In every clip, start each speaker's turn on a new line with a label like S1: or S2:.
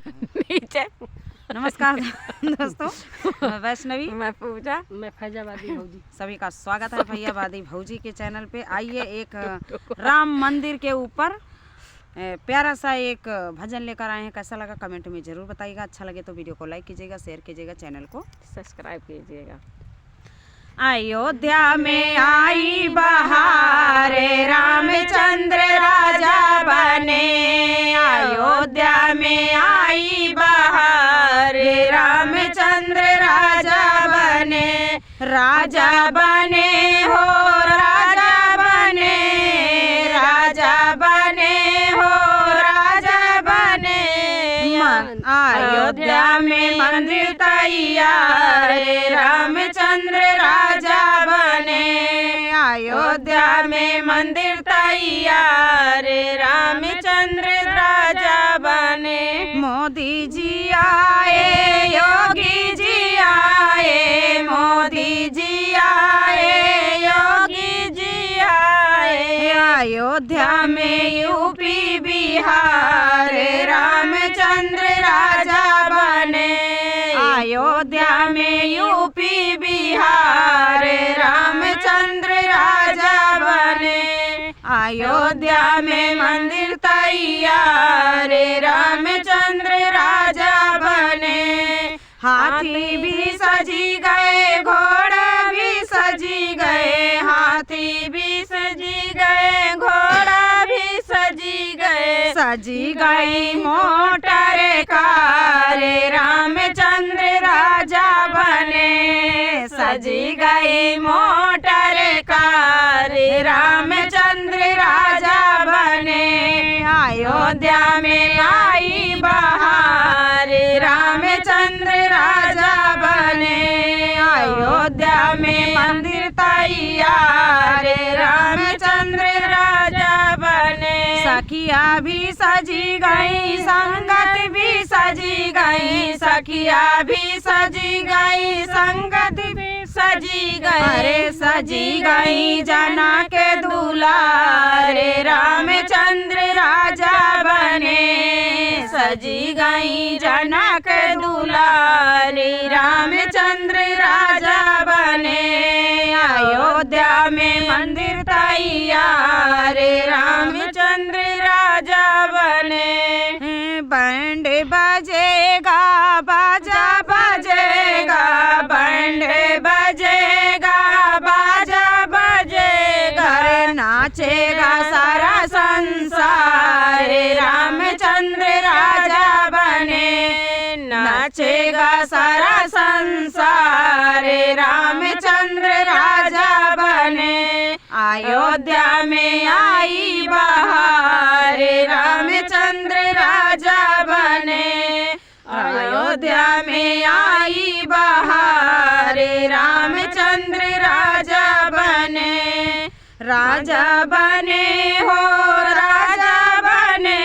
S1: नीचे।
S2: नमस्कार दोस्तों, मैं वैष्णवी,
S1: मैं पूजा,
S3: मैं फैजाबादी भौजी।
S2: सभी का स्वागत है फैजाबादी भौजी के चैनल पे। आइए एक राम मंदिर के ऊपर प्यारा सा एक भजन लेकर आए हैं। कैसा लगा कमेंट में ज़रूर बताइएगा। अच्छा लगे तो वीडियो को लाइक कीजिएगा, शेयर कीजिएगा, चैनल को
S1: सब्सक्राइब कीजिएगा।
S2: अयोध्या में आई बहार, रामचंद्र राजा बने। अयोध्या में आई बहार, रामचंद्र राजा बने। राजा बने हो, राजा बने, राजा बने हो, राजा बने। अयोध्या में मंदिर तैयार, रामचंद्र राजा बने। अयोध्या में मंदिर तैयार, रामचंद्र राजा बने। मोदी जी आए, योगी जी आए, मोदी जी आए, योगी जी आए। अयोध्या में यूपी बिहार, रामचंद्र राजा बने। अयोध्या में यूपी बिहार, रामचंद्र राजा बने। अयोध्या में मंदिर तैयार, रामचंद्र राजा बने। हाथी भी सजी गए, घोड़ा भी सजी गए, हाथी भी सजी गए, घोड़ा भी सजी गए। सजी गई मोटर कार, रामचंद्र राजा बने। सजी गई मोटर कार, रामचंद्र राजा बने। अयोध्या में आई बहार, रामचंद्र राजा बने। अयोध्या में मंदिर तैयार, रामचंद्र राजा बने। सखिया भी सजी गई, संगत भी सजी गई, सखिया भी सजी गई, संगत भी सजी गई। अरे सजी गई जना के दुलार, रामचंद्र राजा बने। सजी गई जना के दुलार, रामचंद्र राजा बने। अयोध्या में मंदिर तैयार, रामचंद्र राजा बने। बैंड बजेगा, बाजा बजेगा, बैंड बजेगा, बाजा बजेगा। नाचेगा सारा संसार, रामचंद्र राजा बने। नाचेगा सारा संसार, रामचंद्र राजा बने। अयोध्या में आई बहार, रामचंद्र राजा बने। अयोध्या में आई बहार, रामचंद्र राजा बने। राजा बने हो, राजा बने।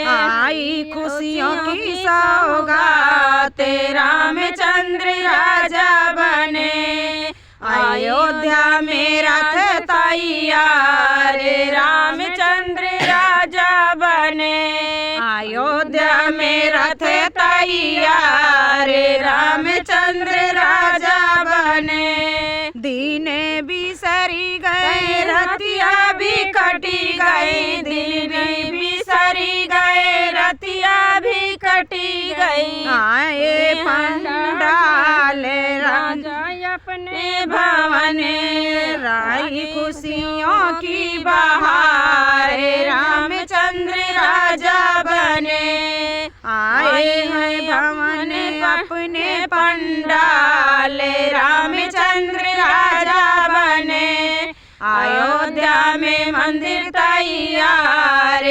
S2: आई खुशियों की सौगात, रामचंद्र राजा बने। अयोध्या में रथ तैयार, रामचंद्र राजा बने। अयोध्या में रथ तैयार, रामचंद्र राजा बने। दिन बिसरी गए, रतिया भी कटी गई, दिन भी सरी गए, रतिया भी कटी गई। आए पंडाल राजा अपने भवन, राई खुशियों की बहार, रामचंद्र राजा बने। आए हैं भवन अपने पंडाल, रामचंद्र राजा बने। अयोध्या में मंदिर तैयार,